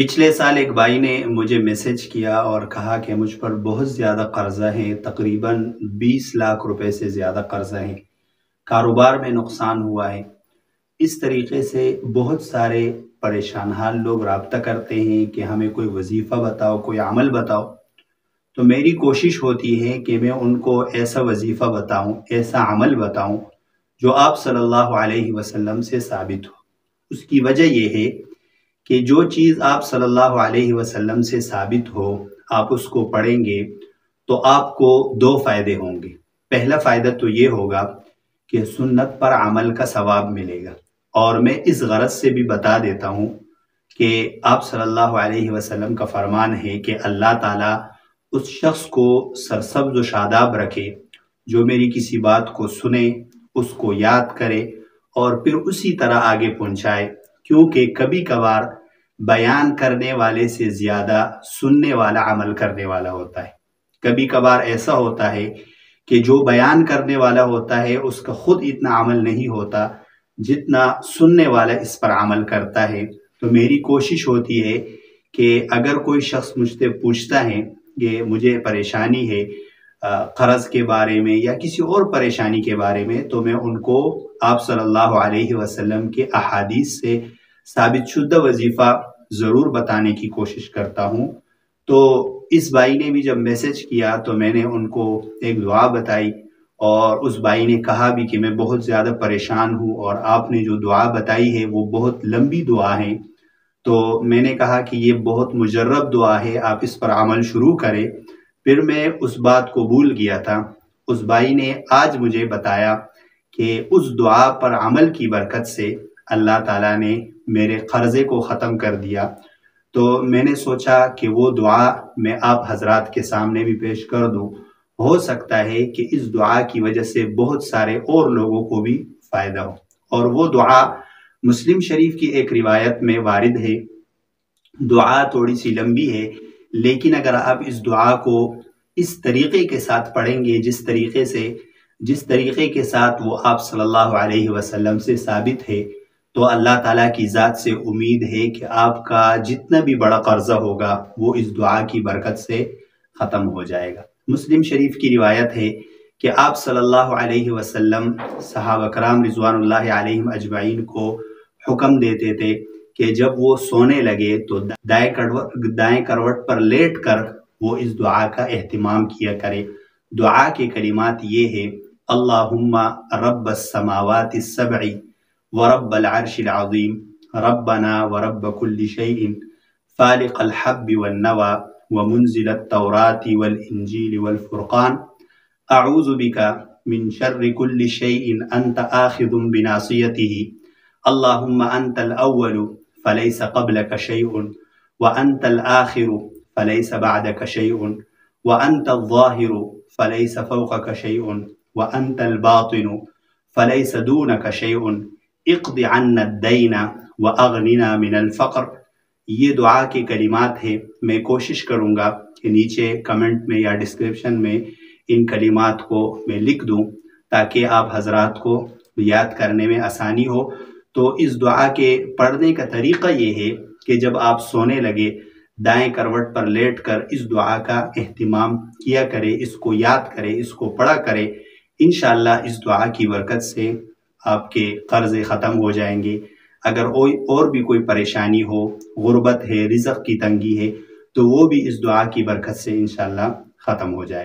پچھلے سال ایک بھائی نے مجھے میسج کیا اور کہا کہ مجھ پر بہت زیادہ قرضہ ہیں، تقریباً 20 لاکھ روپے سے زیادہ قرضہ ہیں، کاروبار میں نقصان ہوا ہے۔ اس طریقے سے بہت سارے پریشان حال لوگ رابطہ کرتے ہیں کہ ہمیں کوئی وظیفہ بتاؤ، کوئی عمل بتاؤ۔ تو میری کوشش ہوتی ہے کہ میں ان کو ایسا وظیفہ بتاؤں، ایسا عمل بتاؤں جو آپ صلی اللہ علیہ وسلم سے ثابت ہو۔ اس کی وجہ یہ ہے کہ جو چیز آپ صلی اللہ علیہ وسلم سے ثابت ہو، آپ اس کو پڑھیں گے تو آپ کو دو فائدے ہوں گے۔ پہلا فائدہ تو یہ ہوگا کہ سنت پر عمل کا ثواب ملے گا، اور میں اس غرض سے بھی بتا دیتا ہوں کہ آپ صلی اللہ علیہ وسلم کا فرمان ہے کہ اللہ تعالیٰ اس شخص کو سرسبز و شاداب رکھے جو میری کسی بات کو سنے، اس کو یاد کرے اور پھر اسی طرح آگے پہنچائے، کیونکہ کبھی کبھار بیان کرنے والے سے زیادہ سننے والا عمل کرنے والا ہوتا ہے۔ کبھی کبھار ایسا ہوتا ہے کہ جو بیان کرنے والا ہوتا ہے اس کا خود اتنا عمل نہیں ہوتا جتنا سننے والا اس پر عمل کرتا ہے۔ تو میری کوشش ہوتی ہے کہ اگر کوئی شخص مجھ سے پوچھتا ہے کہ مجھے پریشانی ہے قرض کے بارے میں یا کسی اور پریشانی کے بارے میں، تو میں ان کو آپ صلی اللہ علیہ وسلم کے احادیث سے ثابت شدہ وظیفہ ضرور بتانے کی کوشش کرتا ہوں۔ تو اس بھائی نے بھی جب میسج کیا تو میں نے ان کو ایک دعا بتائی، اور اس بھائی نے کہا بھی کہ میں بہت زیادہ پریشان ہوں اور آپ نے جو دعا بتائی ہے وہ بہت لمبی دعا ہے۔ تو میں نے کہا کہ یہ بہت مجرب دعا ہے، آپ اس پر عمل شروع کریں۔ پھر میں اس بات کو بھول گیا تھا۔ اس بھائی نے آج مجھے بتایا کہ اس دعا پر عمل کی برکت سے اللہ تعالیٰ نے میرے قرضے کو ختم کر دیا۔ تو میں نے سوچا کہ وہ دعا میں آپ حضرات کے سامنے بھی پیش کر دوں۔ ہو سکتا ہے کہ اس دعا کی وجہ سے بہت سارے اور لوگوں کو بھی فائدہ ہو۔ اور وہ دعا مسلم شریف کی ایک روایت میں وارد ہے۔ دعا تھوڑی سی لمبی ہے، لیکن اگر آپ اس دعا کو اس طریقے کے ساتھ پڑھیں گے جس طریقے کے ساتھ وہ آپ صلی اللہ علیہ وسلم سے ثابت ہے، تو اللہ تعالیٰ کی ذات سے امید ہے کہ آپ کا جتنا بھی بڑا قرضہ ہوگا وہ اس دعا کی برکت سے ختم ہو جائے گا۔ مسلم شریف کی روایت ہے کہ آپ صلی اللہ علیہ وسلم صحابہ کرام رضوان اللہ علیہم اجمعین کو حکم دیتے تھے کہ جب وہ سونے لگے تو دائیں کروٹ پر لیٹ کر وہ اس دعا کا اہتمام کیا کرے۔ دعا کے کلمات یہ ہے: اللہم رب السماوات السبع ورب العرش العظیم ربنا ورب كل شيء فالق الحب والنوى ومنزل التوراة والإنجيل والفرقان أعوذ بك من شر كل شيء أنت آخذ بناصيته اللهم أنت الأول فليس قبلك شيء وأنت الآخر فليس بعدك شيء وأنت الظاهر فليس فوقك شيء وأنت الباطن فليس دونك شيء اقض عنا الدین واغننا من الفقر۔ یہ دعا کے کلمات ہیں۔ میں کوشش کروں گا کہ نیچے کمنٹ میں یا ڈسکرپشن میں ان کلمات کو میں لکھ دوں تاکہ آپ حضرات کو یاد کرنے میں آسانی ہو۔ تو اس دعا کے پڑھنے کا طریقہ یہ ہے کہ جب آپ سونے لگے دائیں کروٹ پر لیٹ کر اس دعا کا اہتمام کیا کرے، اس کو یاد کرے، اس کو پڑھا کرے۔ انشاءاللہ اس دعا کی برکت سے آپ کے قرض ختم ہو جائیں گے۔ اگر اور بھی کوئی پریشانی ہو، غربت ہے، رزق کی تنگی ہے، تو وہ بھی اس دعا کی برکت سے انشاءاللہ ختم ہو جائے گا۔